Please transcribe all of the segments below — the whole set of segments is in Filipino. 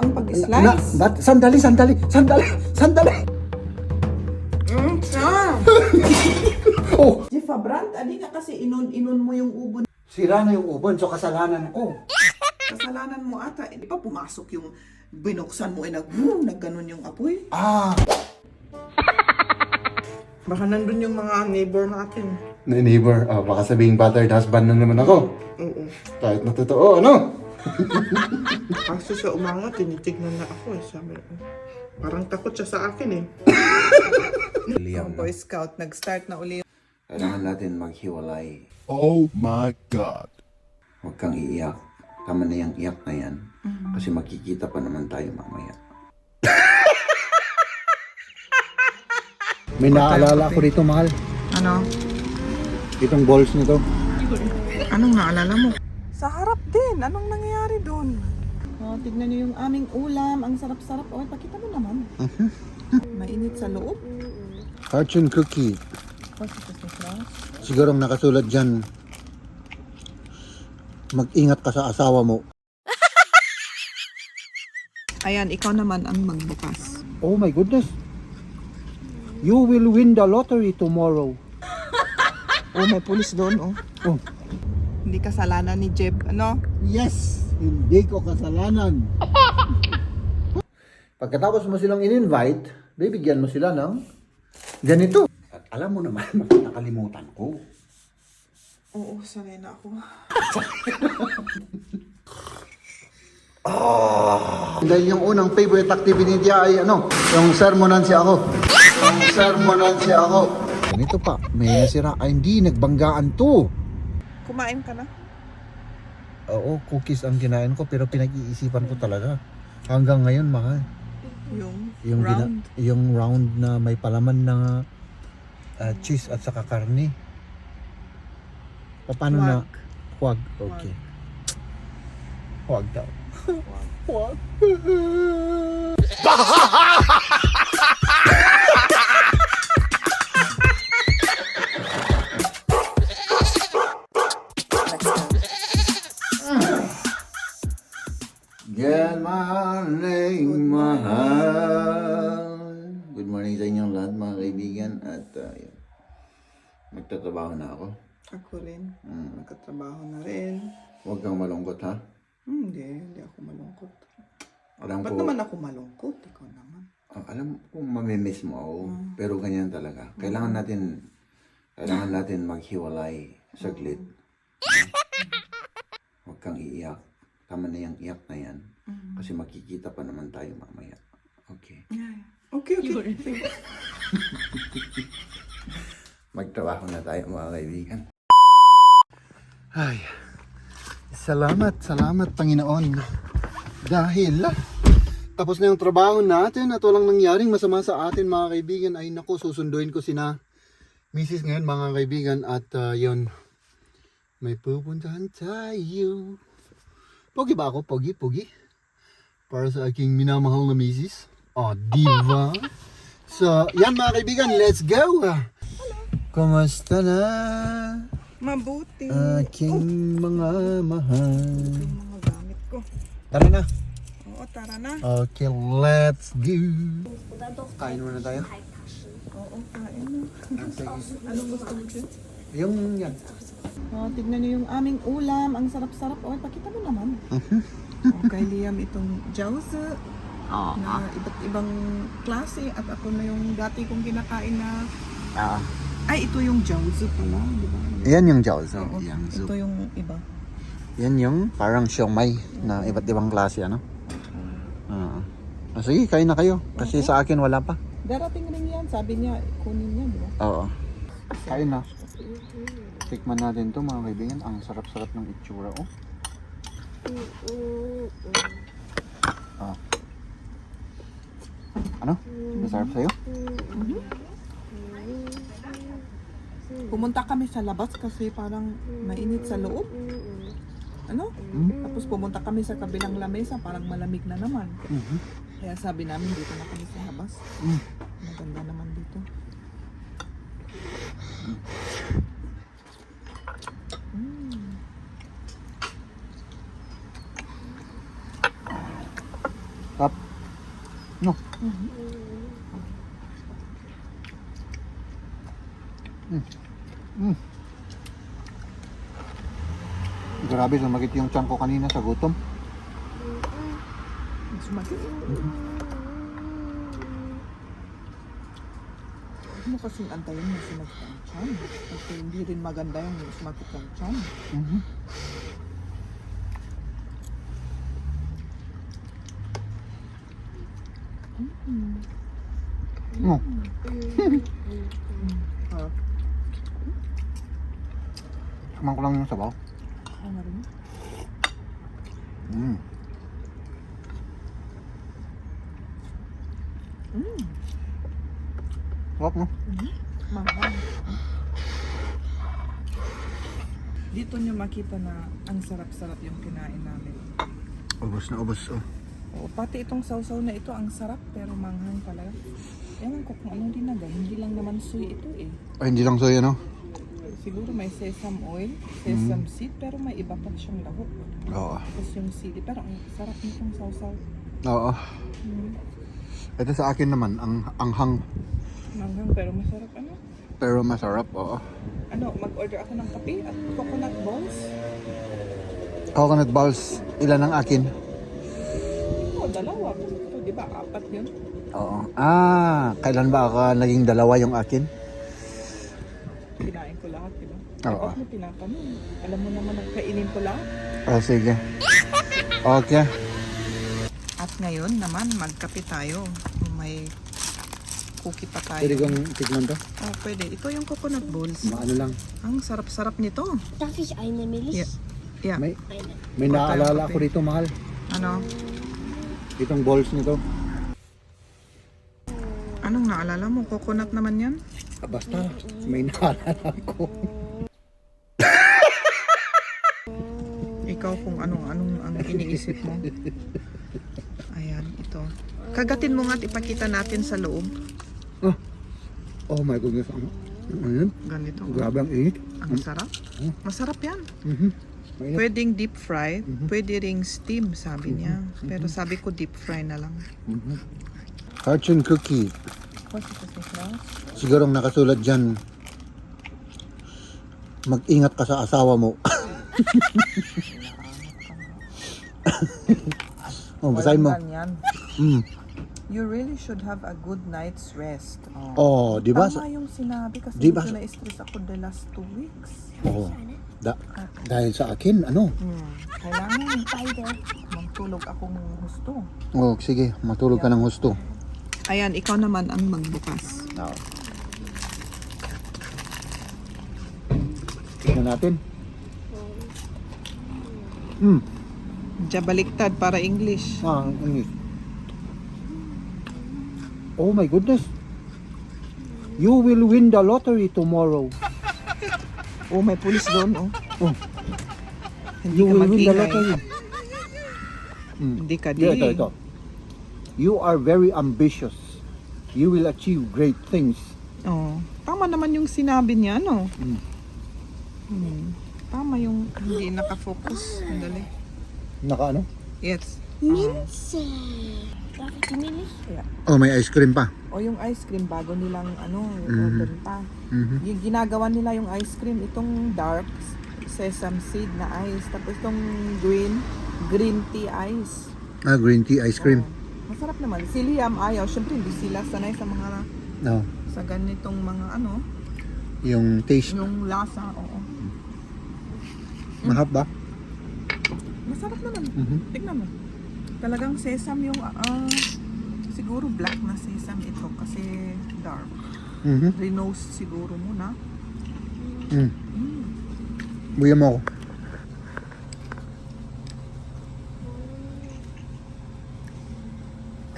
Ang pag-slice. Sandali. Siya. Oh, Jeff Brand, adi nga kasi inon mo yung ubon. sira na yung ubon, so kasalanan ko. Kasalanan mo ata. Di ba pumasok yung binuksan mo nagganon yung apoy? Ah, Baka nandun yung mga neighbor natin. neighbor, baka sabing battered husband na naman ako. Oo. Kahit na totoo, ano? Kasi sa umangat, tinitignan na ako eh. Sabi ko, parang takot siya sa akin eh. Liam, Boy Scout, nag-start na uli. kailangan natin maghiwalay. Oh my God. Huwag kang iiyak. Tama na yung iyak na yan. Kasi magkikita pa naman tayo mamaya. May naalala ko dito, mahal. Ano? Itong balls nito. Anong naalala mo? Sa harap din. Anong nangyayari doon? Oh, tignan niyo yung aming ulam. Ang sarap-sarap. Oh, pakita mo naman. Mainit sa loob. Fortune cookie. Sigurong nakasulat dyan, mag-ingat ka sa asawa mo. Ayan, ikaw naman ang magbukas. Oh my goodness. You will win the lottery tomorrow. Oh, may pulis doon, oh. Oh. Hindi kasalanan ni Jeb, ano? Yes! Hindi ko kasalanan. Pagkatapos mo silang in-invite, bibigyan mo sila ng ganito. At alam mo naman, nakalimutan ko. Oo, sanay na ako. Dahil yung unang favorite activity niya ay yung sermonan siya ako. Ganito pa, may nasira. Ay, hindi, nagbanggaan to. Kumain ka na? Oo, cookies ang kinain ko pero pinag-iisipan ko talaga. Hanggang ngayon, mahal. Yung round? Yung round na may palaman na cheese at saka karne. Paano na? Huwag. Okay. Huwag daw. Huwag. Good morning, mahal. Good morning sa inyong lahat, mga kaibigan. At yun, magtatrabaho na ako. Ako rin. Nagkatrabaho na rin. Huwag kang malungkot, ha? Hindi ako malungkot. Alam Ba't ko, naman ako malungkot? Ikaw naman. alam ko mamimiss mo ako, pero ganyan talaga. Kailangan natin maghiwalay saglit. Huwag kang iiyak. Tama na yung iyak na yan. Kasi magkikita pa naman tayo mamaya. Okay. Okay. Magtrabaho na tayo, mga kaibigan. Ay, salamat, Panginoon. Dahil tapos na yung trabaho natin at walang nangyaring masama sa atin, mga kaibigan. Ay naku, susunduin ko sina Mrs. ngayon, mga kaibigan. At yun, may pupuntahan tayo. Pogi ba ako? Pogi? Para sa aking minamahal na Mrs. Oh, diva. So, yan mga kaibigan, let's go. Kumusta na? Mabuti. Aking mga mahal. Yung mga gamit ko. Tara na. Oo, tara na. Okay, let's go. Kain muna tayo. Oo, kain na. Anong gusto mo dyan? Yung yan. Oh, tignan niyo yung aming ulam. Ang sarap-sarap. Oh, pakita mo naman. Kay Liam itong jiaozi na iba't ibang klase. At ako na yung dati kong kinakain na... Ay, ito yung jiaozi pala. Diba? Yan yung jiaozi. Oo, ito yung iba. Yan yung parang siomay na iba't ibang klase, ano? Sige, kain na kayo. Kasi sa akin wala pa. Darating rin yan. Sabi niya, kunin niya, di ba? Oo. Kain na. Tikman natin to, mga kaibigan. Ang sarap-sarap ng itsura, oh. Ano? Masarap sa'yo? Pumunta kami sa labas kasi parang mainit sa loob. Ano? Tapos pumunta kami sa kabilang lamesa, parang malamig na naman. Kaya sabi namin dito na kami sa labas. Maganda naman dito. Tap. No. Grabe, sumakit yung tiyan ko kanina sa gutom. Sumakit. Huwag mo kasing antayin na sumakit ang tiyan. Kasi hindi rin maganda yung sumakit ang tiyan. No. Harap. Kamang ko lang yung sabaw. Ano rin? Mm. Sarap, no? Mahal. Dito nyo makita na ang sarap-sarap yung kinain namin. Ubos na ubos, oh. Oo, pati itong sausaw na ito, ang sarap pero manghang pala. Ewan ko kung anong dinagay. Hindi lang naman soy ito eh. Ay, hindi lang soy, ano? Siguro may sesame oil, sesame seed, pero may iba pa siyang lahok. Oo. Tapos yung sili, pero ang sarap nitong sausaw. Oo. Ito sa akin naman, ang anghang. Manghang pero masarap ano? Pero masarap, oo. Ano, mag-order ako ng kape at coconut balls. Coconut balls, ilan ang akin? Oo, dalawa. Ito, di ba? Apat yun. Oo. Ah, kailan ba ako naging dalawa yung akin? Kinain ko lahat, di ba? Oo. Bakit mo tinatanong? Alam mo naman ang kainin ko lahat. Oh, sige. Okay. At ngayon naman, magkape tayo. May cookie pa tayo. Pwede kong tikman to? Oh, pwede. Ito yung coconut balls. Maano lang. Ang sarap-sarap nito. Darf ich eine Milch? Yeah. Yeah. May naalala ako dito, mahal. Ano? Itong balls nito. Anong naalala mo? Coconut naman yan? Ah, basta, may naalala ko. Ikaw kung anong ang iniisip mo. Ayan, ito. Kagatin mo nga at ipakita natin sa loob. Oh my goodness. Ano? Ganito. Grabe ang init. Ang sarap. Masarap yan. Mainit. Pwedeng deep fry, pwede ring steam, sabi niya. Pero sabi ko deep fry na lang. Fortune cookie. What's this now? Siguro ang nakasulat dyan, mag-ingat ka sa asawa mo. Oh, basahin mo. Ganyan. Mm. You really should have a good night's rest. Oh, di ba? Tama yung sinabi kasi Di ba? medyo na-stress ako the last 2 weeks. Oh, dahil sa akin, ano? Kailangan magtulog akong husto. Oh, sige, matulog ka ng husto. Ayan, ikaw naman ang magbukas. Oh. Tignan natin. Diya baliktad para English. Ang English. Oh my goodness. You will win the lottery tomorrow. Oh, may pulis doon, oh. Oh. Hindi You ka will win the mag-ingay. lottery. Hindi ka di. Ito. You are very ambitious. You will achieve great things. Oh, tama naman yung sinabi niya, no? Tama yung hindi nakafocus. Sandali. Naka ano? Yes. Minze. Darf ich die Milch? Yeah. Oh, may ice cream pa. O yung ice cream bago nilang open pa. Yung ginagawa nila yung ice cream, itong dark sesame seed na ice. Tapos itong green tea ice. Ah, green tea ice cream. Masarap naman. Si Liam ayaw. Siyempre hindi sila sanay sa mga No. sa ganitong mga ano, Yung taste. yung lasa. Oo. Mahap ba? Masarap naman. Tignan mo. Talagang sesame yung siguro black na sesame ito kasi dark. Re-roast siguro muna. Bigyan mo ako.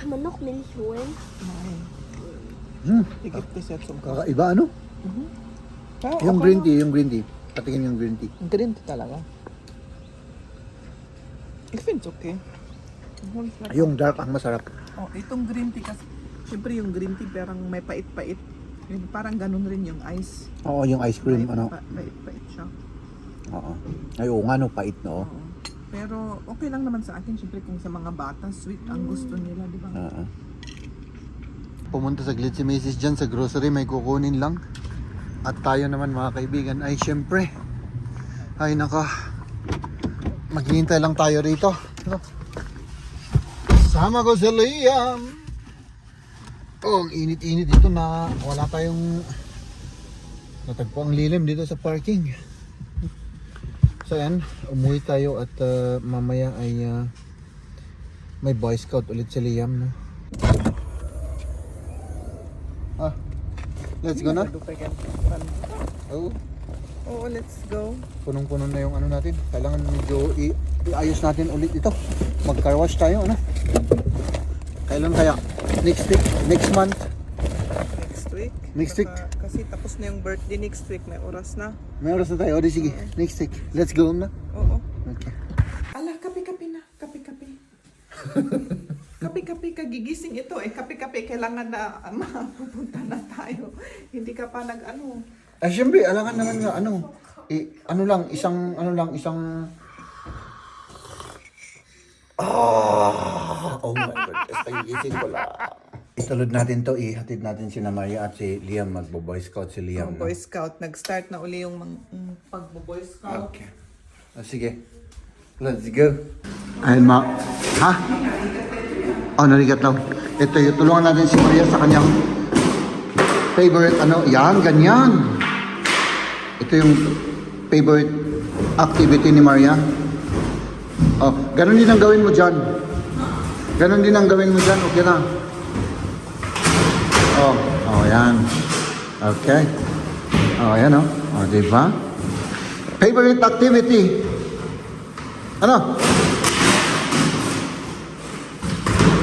Kann man noch Milch holen? Nein. Higit kasi at sumpa. Kakaiba ano? Pero Yung okay green lang. tea, yung green tea. Patingin yung green tea. Green tea talaga. I think it's okay. Yung dark ang masarap. Oh, itong green tea kasi, syempre yung green tea parang may pait-pait. Yun, parang ganun rin yung ice. Oo, yung ice cream, ano. Pait-pait siya. Oo. Ay, oo nga, no, pait, no. Oo. Pero okay lang naman sa akin, syempre kung sa mga bata, sweet ang gusto nila, di ba? Pumunta saglit si Mrs. dyan sa grocery, may kukunin lang. At tayo naman mga kaibigan ay syempre, ay naka, maghihintay lang tayo rito. Sama ko si Liam. Oh, ang init-init dito na wala tayong natagpo ang lilim dito sa parking. So yan, umuwi tayo at mamaya ay may Boy Scout ulit si Liam, no? Let's go na. Oh, Oo, let's go. punong-puno na yung ano natin. Kailangan medyo iayos natin ulit ito. Mag-car wash tayo, ano? Kailan kaya? Next week? Next month? Next week. Next week. Kasi tapos na yung birthday next week, may oras na. May oras na tayo. O di sige, next week. Let's go na. Oo. Okay. Ala, kape-kape na. Kape-kape. Kape-kape, kagigising ito eh. Kape-kape, kailangan na mapupunta na tayo. Hindi ka pa nag-ano. Ay, syempre, alangan naman nga, ano, isang, oh my goodness, nagigising ko lang. Itulod natin to, ihatid natin si Maria at si Liam, magbo-Boy Scout si Liam. Boy Scout, nag-start na uli yung pagbo-Boy Scout. Okay. Sige, let's go. Ayun ha? Oh, narigat lang. Ito, tulungan natin si Maria sa kanyang favorite, yan, ganyan. Ito yung favorite activity ni Maria. Oh, ganun din ang gawin mo dyan. Ganun din ang gawin mo dyan, okay na. Oh, yan. Okay. Oh, yan oh. Oh, diba? Favorite activity. Ano?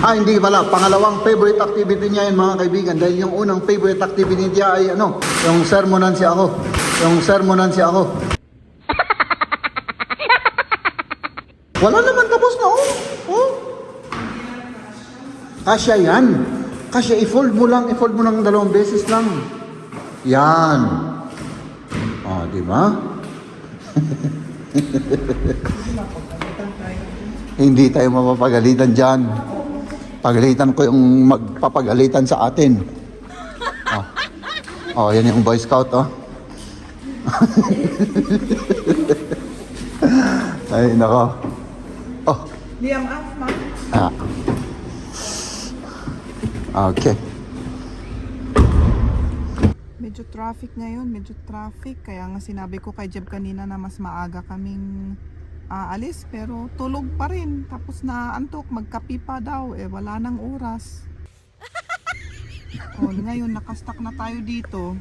Hindi pala. Pangalawang favorite activity niya yun, mga kaibigan. Dahil yung unang favorite activity niya ay yung sermonan si ako. Wala naman, tapos na, oh. Kasya yan. Kasya, i-fold mo lang 2 beses lang. Yan. Oh, di ba? Hindi tayo mapapagalitan dyan. Pagalitan ko yung magpapagalitan sa atin. Oh, yan yung Boy Scout, oh. Ay, nako. Oh. Liam, off, ma. Okay. Medyo traffic ngayon, Kaya nga sinabi ko kay Jeb kanina na mas maaga kaming aalis. Pero tulog pa rin. Tapos naantok, magkapi pa daw. Wala nang oras. Ngayon, nakastock na tayo dito.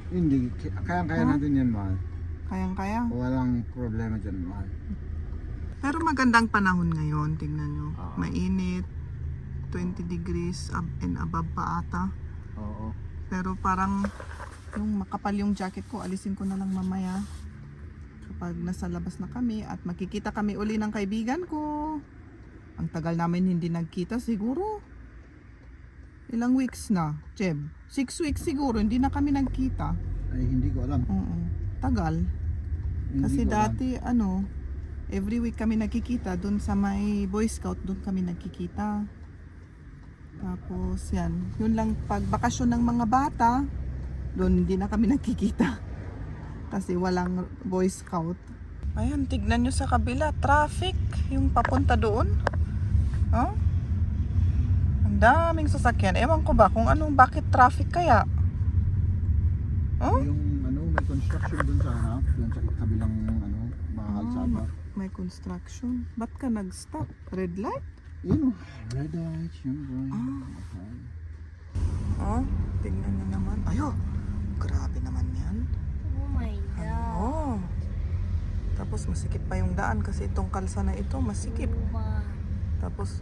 Hindi, kaya natin yan, mahal. Kayang-kaya. Walang problema dyan, mahal. Pero magandang panahon ngayon. Tingnan nyo. Oo. Mainit. 20 degrees and above pa ata. Oo. Pero parang yung makapal yung jacket ko, alisin ko na lang mamaya. Kapag nasa labas na kami at makikita kami uli ng kaibigan ko. Ang tagal namin hindi nagkita siguro. Ilang weeks na, Jeb? 6 weeks siguro, hindi na kami nagkita. Ay, hindi ko alam. Oo, tagal. Hindi Kasi ko dati, every week kami nagkikita. Doon sa may Boy Scout, doon kami nagkikita. Tapos yan, yun lang pag bakasyon ng mga bata, doon hindi na kami nagkikita. Kasi walang Boy Scout. Ayan, tignan nyo sa kabila, traffic, yung papunta doon. Oh? Ang daming sasakyan. Ewan ko ba kung bakit traffic kaya? Oh? Yung may construction dun sa harap, dun sa kabilang mga kalsada. May construction. Ba't ka nag-stop? Red light? Yun, red light, yun, bro. Okay. Oh, tingnan nyo naman. Ayo, grabe naman yan. Oh my god. Oh. Tapos masikip pa yung daan kasi itong kalsa na ito masikip. Tapos,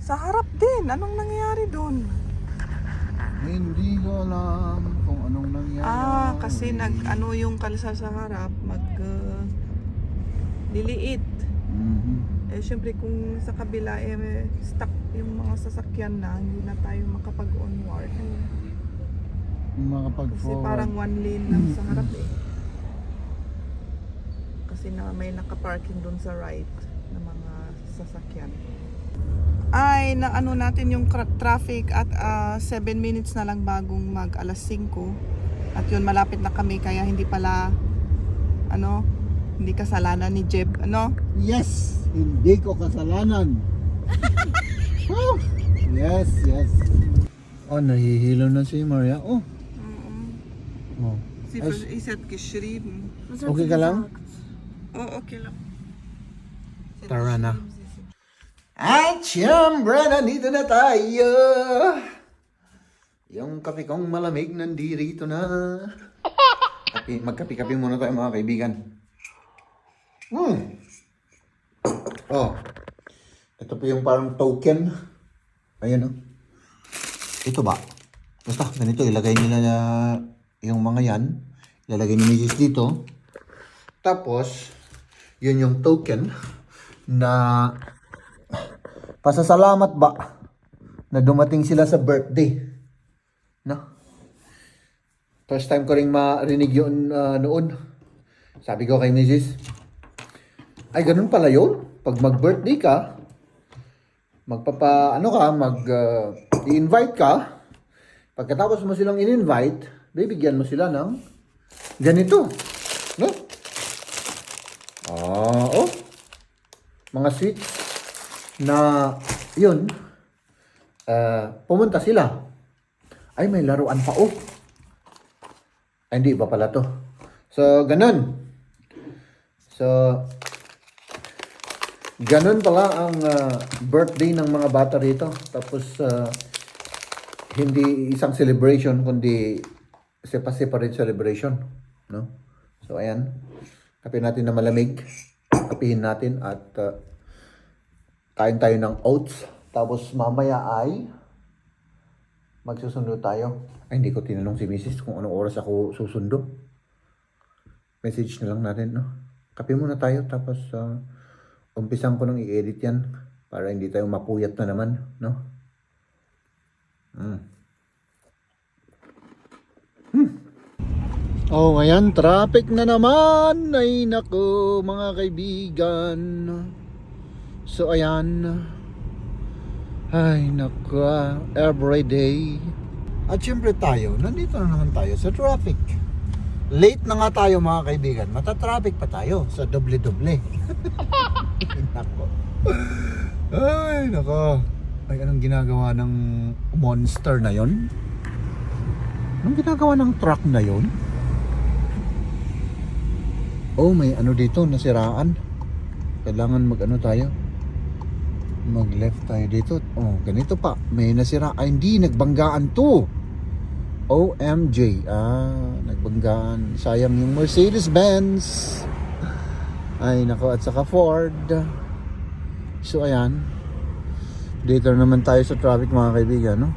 sa harap din. Anong nangyayari doon? Hindi ko alam kung anong nangyari. Kasi yung kalsa sa harap liliit. Syempre kung sa kabila stuck yung mga sasakyan na, hindi na tayo makapag-onward. Kasi Makapag-forward. parang one lane lang sa harap eh. Kasi kasi na may nakaparking doon sa right na mga sasakyan. Ay, na ano natin yung traffic at 7 minutes na lang bagong mag alas 5. At yun, malapit na kami kaya hindi pala hindi kasalanan ni Jeb, Yes! Hindi ko kasalanan. Oh, yes, yes. Oh, nahihilo na si Maria. Oh. Oh. Sie ist geschrieben. Okay ka lang? Oh, okay lang. Tara na. At siyempre, nandito na tayo. Yung kape kong malamig nandito na. Magkape-kape muna tayo mga kaibigan. Oh. Ito po yung parang token. Ayan oh. Ito ba? Basta ganito, ilagay nila na yung mga yan. Ilalagay ni Mrs. dito. Tapos, yun yung token na pasasalamat ba na dumating sila sa birthday. No? First time ko rin marinig yun noon. Sabi ko kay Mrs. Ay, ganun pala yun. Pag mag-birthday ka, i-invite ka. Pagkatapos mo silang in-invite, bibigyan mo sila ng ganito. No? Oh. Mga sweets na yun. Pumunta sila. Ay, may laruan pa oh. Ay, hindi ba pala to? So, ganun. So, ganun pala ang birthday ng mga bata rito. Tapos, hindi isang celebration, kundi separate celebration. No? So, ayan. Kape natin na malamig. Kapihin natin at kain tayo ng oats. Tapos, mamaya ay magsusundo tayo. Ay, hindi ko tinanong si Mrs. kung anong oras ako susundo. Message na lang natin, no? Kape muna tayo, tapos umpisan ko nang i-edit yan para hindi tayo mapuyat na naman, no? Oh, ayan, traffic na naman. Ay, nako, mga kaibigan. So, ayan. Ay, nako, everyday. At syempre tayo, nandito na naman tayo sa traffic. Late na nga tayo mga kaibigan. Mata-traffic pa tayo sa doble-doble. Nako. Ay, nako. Ay, anong ginagawa ng monster na yon? Anong ginagawa ng truck na yon? Oh, may ano dito, nasiraan. Kailangan mag-ano tayo. Mag-left tayo dito. Oh, ganito pa. May nasira. Ay, hindi. Nagbanggaan to. OMG. Nagbanggaan. Sayang yung Mercedes-Benz. Ay, nako. At saka Ford. So, ayan. Dito naman tayo sa traffic, mga kaibigan, no?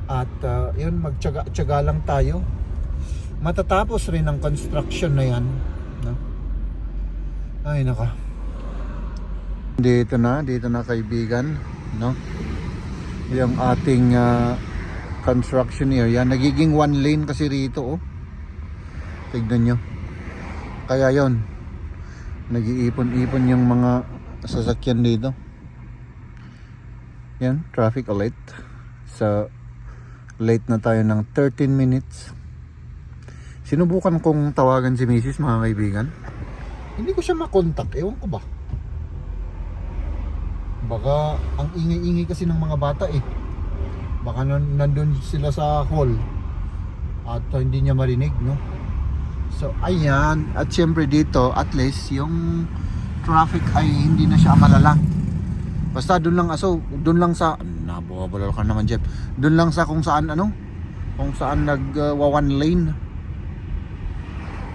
At, yun, magtyaga-tyaga lang tayo. Matatapos rin ang construction na yan. No? Ay, nako. Dito na kaibigan, no? Yung ating construction area, nagiging one lane kasi rito, oh. Tignan nyo. Kaya yon, nag-iipon-ipon yung mga sasakyan dito. Yan, traffic alert. So, late na tayo ng 13 minutes. Sinubukan kong tawagan si Mrs. mga kaibigan. Hindi ko siya makontak, ewan ko ba. Baka ang ingay-ingay kasi ng mga bata eh. Baka nandun sila sa hall at hindi niya marinig, no? So, ayan. At syempre dito, at least yung traffic ay hindi na siya malala. Basta doon lang, doon lang sa, nabuhabala ka naman, Jeff. Doon lang sa kung saan one lane.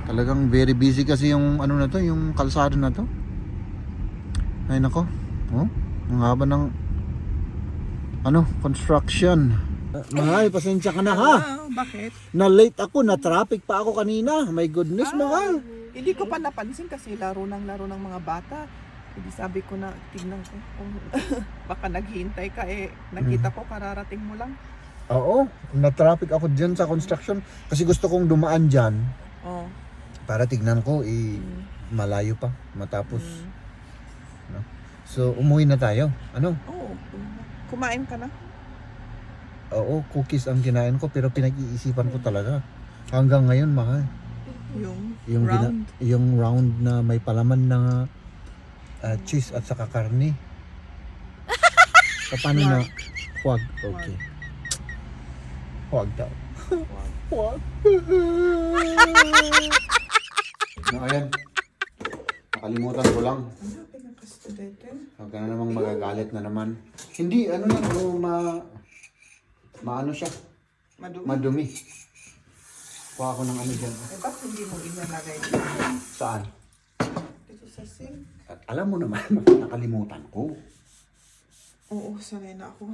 Talagang very busy kasi yung na to, yung kalsada na to. Ay nako. Oh, ang haba ng construction. Mahal, pasensya ka na ha. Bakit? Na late ako, na traffic pa ako kanina. My goodness, mahal. Hindi ko pa napansin kasi laro ng mga bata. Hindi sabi ko na, tignan ko kung baka naghihintay ka nakita ko kararating mo lang. Oo, na traffic ako dyan sa construction kasi gusto kong dumaan dyan. Oh. Para tignan ko malayo pa matapos. No? So, umuwi na tayo. Ano? Oo. Kumain ka na? Oo, cookies ang kinain ko pero pinag-iisipan ko talaga. Hanggang ngayon, mahal. Yung round? Yung round na may palaman na cheese at saka karne. Paano na? Huwag. Okay. Huwag daw. Huwag. No, ayan. Nakalimutan ko lang. Ano, pinaka-studente? Huwag ka na namang magagalit na naman. Hindi, ano lang, maano siya. Madumi? Madumi. Kuha ako ng ano dyan. Eh, ba't hindi mo inalagay dito? Saan? Dito sa sink? At alam mo naman, nakalimutan ko. Oo, sanay na ako.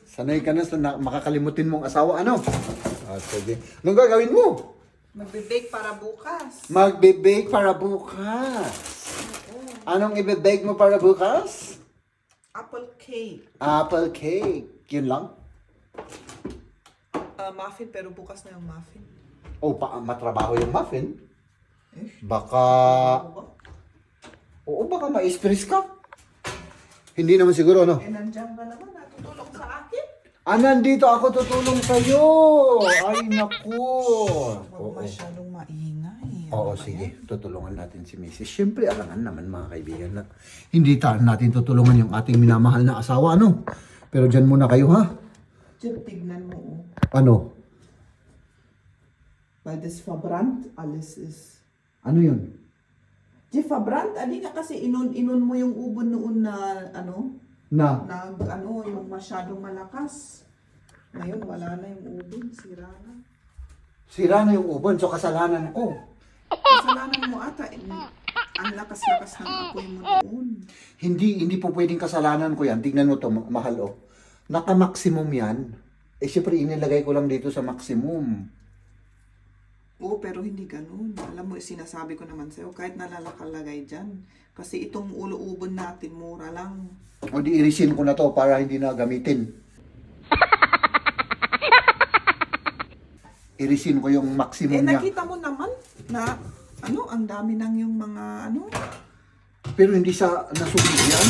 Sanay ka na sa makakalimutin mong asawa, ano? Sige. Anong gagawin mo? Magbe-bake para bukas. Magbe-bake para bukas. Anong ibe-bake mo para bukas? Apple cake. Apple cake. Yun lang? Muffin, pero bukas na yung muffin. O, matrabaho yung muffin? Baka... Ano ba? Oo, baka ma-stress ka. Hindi naman siguro, no? Eh, nandiyan ka naman. Natutulong sa akin. Nandito ako tutulong sa'yo. Ay, naku. Huwag masyadong maingay. Oo, sige. Tutulungan natin si Mrs. Siyempre, alangan naman mga kaibigan na hindi natin tutulungan yung ating minamahal na asawa, ano? Pero dyan muna kayo, ha? Diyan, tignan mo. Oh. Ano? Weil das verbrannt alles ist. Ano yun? Die verbrannt, adi nga kasi inon mo yung ubon noon na Na? yung masyadong malakas. Ngayon wala na yung ubon, sira na. Sira na yung ubon, so kasalanan ko. Kasalanan mo ata, ang lakas-lakas ng apoy mo noon. Hindi po pwedeng kasalanan ko yan. Tignan mo to, mahal, oh. Naka-maximum yan. Eh, syempre, inilagay ko lang dito sa maximum. Oo, pero hindi ganun. Alam mo, sinasabi ko naman sa'yo, kahit nalalakalagay dyan. Kasi itong ulo-ubon natin, mura lang. O di irisin ko na to para hindi na gamitin. Irisin ko yung maximum niya. Nakita mo naman na, ang dami nang yung mga, Pero hindi sa nasugid yan.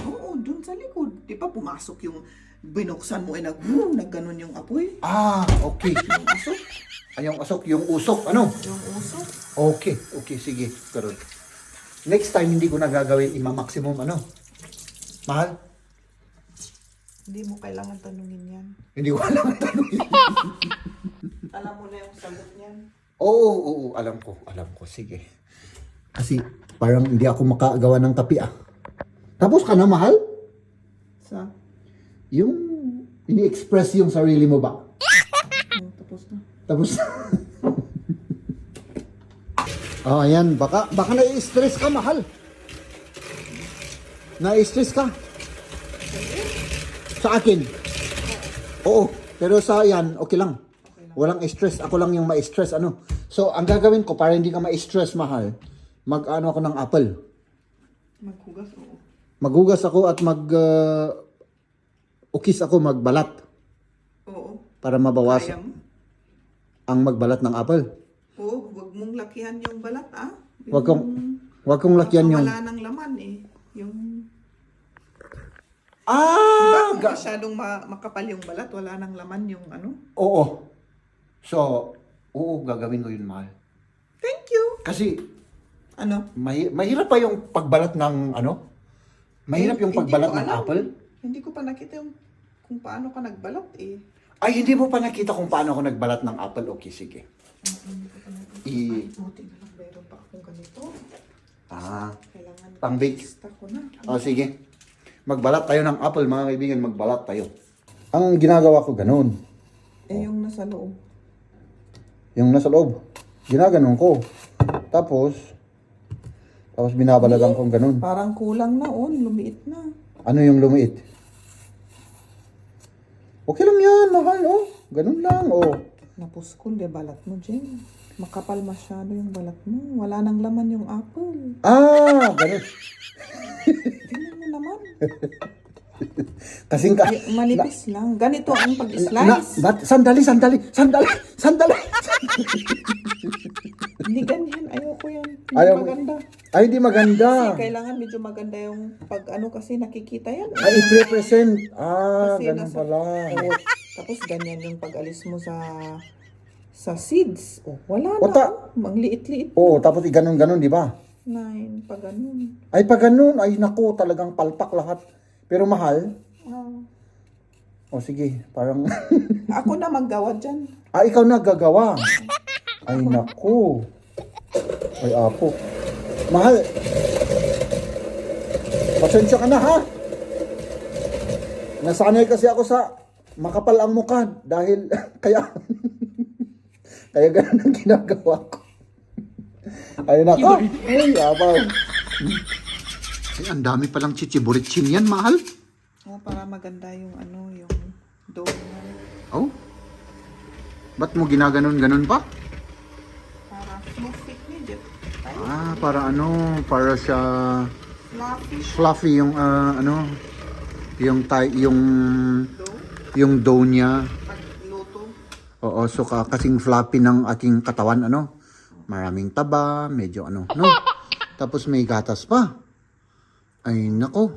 Oo, dun sa likod. Di ba pumasok yung, binuksan mo, nagganon yung apoy. Okay. Yung usok. Ay, yung asok, yung usok, ano? Yung usok. Okay, sige. Pero next time, hindi ko na gagawin ima-maximum, ano? Mahal? Hindi mo kailangan tanungin yan. Hindi ko alam ang tanongin. Alam mo na yung sagot niyan. Oo, alam ko. Sige. Kasi parang hindi ako makagawa ng kape, Tapos ka na, mahal? Sa? Yung ini-express yung sarili mo ba? Tapos na. Tapos ayan, baka na-stress ka, mahal. Na-stress ka? Sa akin? Oo, pero sa yan, okay lang. Walang stress, ako lang yung ma-stress, ano. So, ang gagawin ko para hindi ka ma-stress, mahal, mag-ano ako ng apple. Maghugas, oo. Maghugas ako at ukis ako, magbalat. Oo. Para mabawas Kaya mo? ang magbalat ng apple. Oo, huwag mong lakihan yung balat, Wag kong lakyan yung... Wala nang laman, Yung... Diba kung masyadong makapal yung balat, wala nang laman yung Oo. So, gagawin ko yun, mahal. Thank you. Kasi, Ano? mahirap pa yung pagbalat ng Mahirap yung Hindi pagbalat ko ng alam. apple. Hindi ko pa nakita yung kung paano ka nagbalat, Ay, hindi mo pa nakita kung paano ako nagbalat ng apple. Okay, sige. Ay, buti na lang meron pa akong ganito. Kailangan Pang-bake. lista ko na. Sige. Magbalat tayo ng apple, mga kaibigan. Magbalat tayo. Ang ginagawa ko ganun. Yung nasa loob. Yung nasa loob. Ginaganon ko. Tapos binabalagan kong ganun. Parang kulang na, lumiit na. Ano yung lumiit? Okay lang yan, mahal, Ganun lang, Napuskol, balat mo, Jen. Makapal masyado yung balat mo. Wala nang laman yung apple. Ganun. Tingnan mo naman. Kasing ka... Manipis lang. Ganito ang pag-slice. Sandali. Hindi ganyan. Ayoko yan. Hindi Ayaw mo- maganda. Ay, hindi maganda. Kasi kailangan medyo maganda yung pag ano kasi nakikita yan. Ay, i-represent. Ah, Kasi ganun nasa- pala. Oo. Tapos ganyan yung pag-alis mo sa seeds. Oh, wala na. Ota. Mangliit-liit. Oo, tapos i-ganon-ganon, di ba? 9, pag ganun. Ay, pag ganun, ay naku, talagang palpak lahat. Pero mahal. Ah. O sige, parang... Ako na maggawa dyan. ikaw na gagawa. Ay, naku. Ay, apo. Mahal. Pasensya ka na, ha? Nasanay kasi ako sa makapal ang mukha dahil kaya ganun ang ginagawa ko. Ay, naku. Ay, apo. Ay, ang dami palang chichiburitsin yan, mahal. Oh, para maganda yung ano, yung dough. Oh? Ba't mo ginaganon-ganon pa? Para smooth thick midget. Ay, Para ano, para siya fluffy fluffy yung yung dough. yung dough niya. Pagluto. Oo, so kasing fluffy ng ating katawan, ano? Maraming taba, medyo ano, no? Tapos may gatas pa. Ay, nako.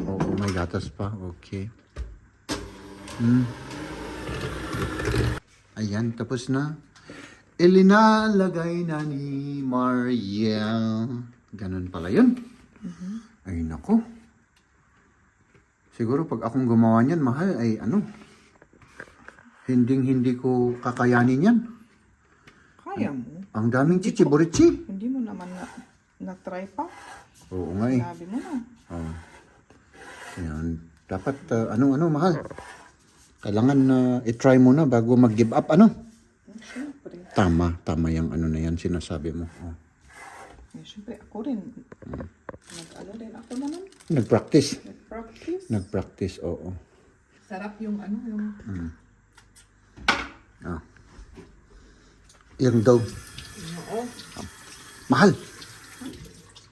Oo, may gatas pa. Okay. Ayan, tapos na. Ilinalagay na ni Mariel. Ganun pala yun. Ay, nako. Siguro pag akong gumawa niyan, mahal, ay ano, hindi ko kakayanin yan. Kaya mo. Ang daming chichiburitsi. Hindi mo naman na-try pa. Oo nga eh. Sabi mo na. Oh. Ayan. Dapat, ano, mahal. Kailangan na i-try mo na bago mag-give up, ano? Siyempre. Tama yung ano na yan, sinasabi mo. Oh. Siyempre, ako rin. Nag-ano din ako naman. Nag-practice. Nag-practice. Nag-practice, oo. Sarap yung ano, yung... Yung daw. Oo. Mahal.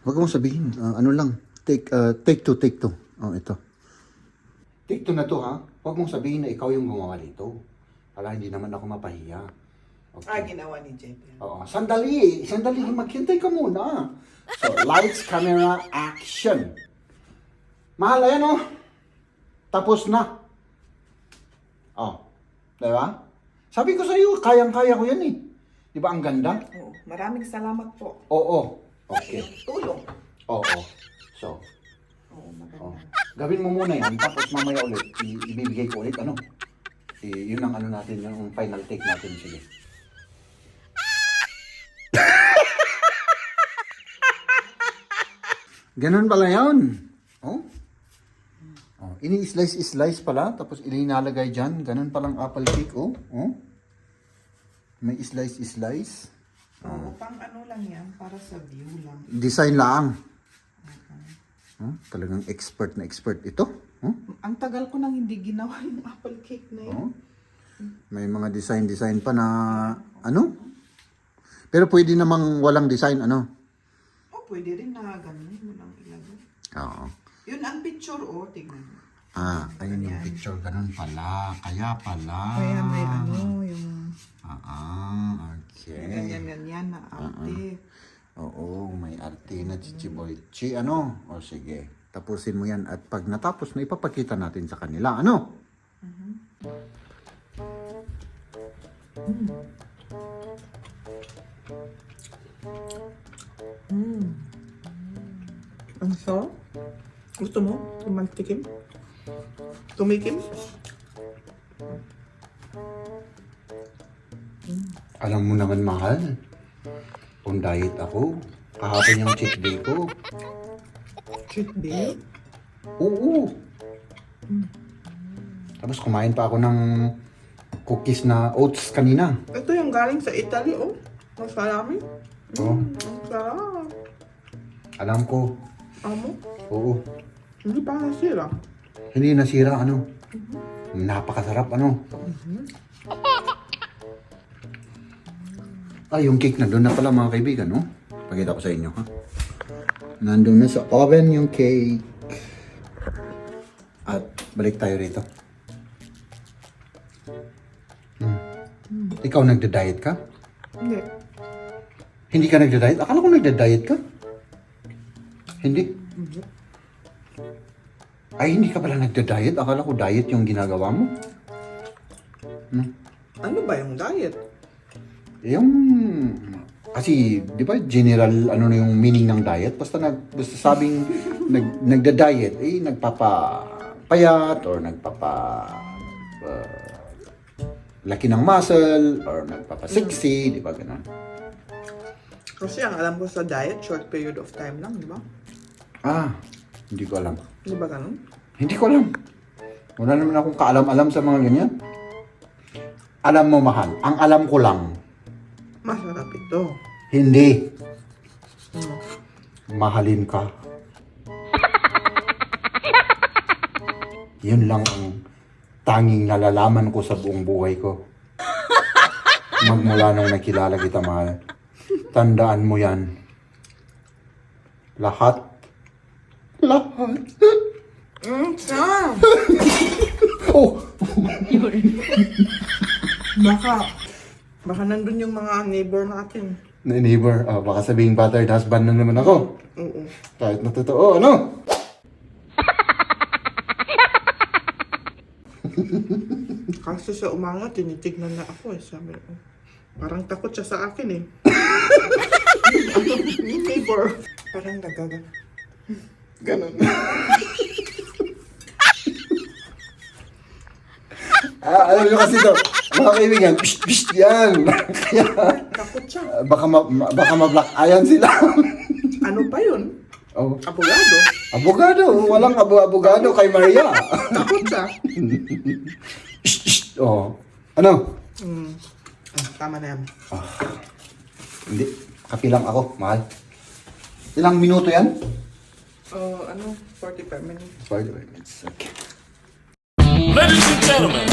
Huwag mong sabihin. Ano lang. Take two. Oh, ito. Take two na to, ha? Huwag mong sabihin na ikaw yung gumawa nito. Para hindi naman ako mapahiya. Okay. Ginawa ni JP. Oo. Sandali. Maghintay ka muna. So, lights, camera, action. Mahal, ayan oh. Tapos na. Oh. Diba? Sabi ko sa'yo, kayang-kaya ko yan eh. Diba ang ganda? Oo. Maraming salamat po. Oo. Okay. Tulong. Oo. So, Oo, maganda. oh. Gawin mo muna yan. Tapos mamaya ulit, ibibigay ko ulit. Ano? Yun ang ano natin, yung final take natin. Sige. Ganun pala yun. Oh? Oh, ini-slice pala, tapos ilinalagay dyan. Ganun palang apple cake, oh. Oh? May slice. Oo, pang ano lang yan, para sa view lang. Design lang. Oh, talagang expert na expert ito. Oh? Ang tagal ko nang hindi ginawa yung apple cake na yun. Oh? May mga design pa na ano? Pero pwede namang walang design, ano? Oh, pwede rin na ganun mo lang ilagay. Oo. Yun ang picture, oh, tignan mo. Ayun yung picture. Ganun pala. Kaya pala. Kaya may ano, yung Okay. ganyan na arte. Oo, may arte na chichiboichi. Ano? O sige, tapusin mo yan. At pag natapos na, ipapakita natin sa kanila. Ano? Ang sarap. Gusto mo? Tumaltikim? Tumikim? Alam mo naman, mahal. Kung diet ako, kahapon yung cheat day ko. Cheat day? Oo. Tapos kumain pa ako ng cookies na oats kanina. Ito yung galing sa Italy, oh. Masalami. Oh, Ang sarap. alam ko. Amo? Oo. Hindi pa nasira. Hindi nasira, ano? Napakasarap, ano? Yung cake na doon na pala, mga kaibigan, no? Pakita ko sa inyo, ha? Nandun na sa oven yung cake. At balik tayo rito. Ikaw nagda-diet ka? Hindi. Hindi ka nagda-diet? Akala ko nagda-diet ka. Hindi. Ay, hindi ka pala nagda-diet? Akala ko diet yung ginagawa mo. Ano ba yung diet? Yung... Kasi, di ba, general, ano na yung meaning ng diet? Basta sabing nagda-diet, eh, nagpapapayat or laki ng muscle or nagpapasexy, di ba, ganun? Kasi ang alam ko sa diet, short period of time lang, di ba? Ah, hindi ko alam. Di ba ganun? Hindi ko alam. Wala naman akong kaalam-alam sa mga ganyan. Alam mo, mahal, ang alam ko lang, Masarap ito. hindi. Mahalin ka. Yun lang ang tanging nalalaman ko sa buong buhay ko. Magmula nung nakilala kita, mahal. Tandaan mo yan. Lahat. Sam! Oh! Baka nandun yung mga neighbor natin. Neighbor, baka sabing battered husband na naman ako. Oo. Kahit na totoo, ano? Kasi sa umaga, tinitignan na ako eh. Sabi ko, parang takot siya sa akin eh. Yung neighbor. Parang nagaga. Ganon. Alam nyo kasi to, mga kaibigan, psht, psht, yan. Kaya, Takot siya. baka ma-black ayan sila. Ano pa yun? Oh. Abogado. Abogado, walang abogado kay Maria. Takot siya. Psht, psht, oh. Ano? Tama na yan. Hindi, kapilang ako, mahal. Ilang minuto yan? 45 minutes. 45 minutes, okay. Ladies and gentlemen,